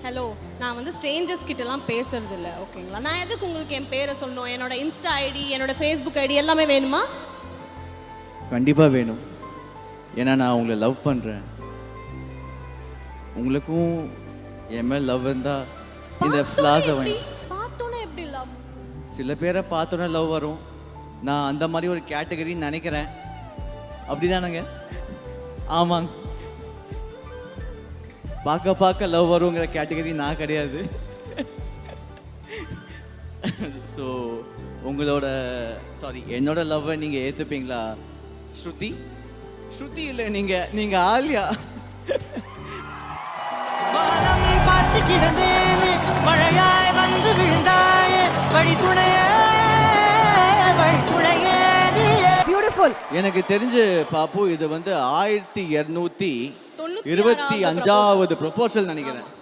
Hello, நான் வந்து strangers கிட்டலாம் பேசுறது இல்லை, ஓகேங்களா? நான் எதுக்கு உங்களுக்கு என் பேரை சொல்லணும்? என்னோட இன்ஸ்டா ஐடி, என்னோட ஃபேஸ்புக் ஐடி எல்லாமே வேணுமா? கண்டிப்பாக வேணும். ஏன்னா நான் உங்களை லவ் பண்ணுறேன். உங்களுக்கும் என் மேல் லவ் இருந்தால் இந்த ஃப்ளாஸை பார்த்தோன்னே எப்படி லவ்? சில பேரை பார்த்தோன்னே லவ் வரும். நான் அந்த மாதிரி ஒரு கேட்டகரின்னு நினைக்கிறேன். அப்படிதானங்க? ஆமாங்க. பார்க்க பார்க்க லவ் வருங்கிற கேட்டகரி நான் கிடையாது. ஸோ உங்களோட என்னோட லவ்வை நீங்கள் ஏற்றுப்பீங்களா? ஸ்ருதி ஸ்ருதி இல்லை, நீங்கள் ஆலியா. வானம் பார்த்து கிடந்தேனே, மழையாய் வந்து விழுந்தாயே, வழித்துணையே பியூட்டிஃபுல். எனக்கு தெரிஞ்சு பாப்பு இது வந்து 1225வது ப்ரொபோசல் நினைக்கிறேன்.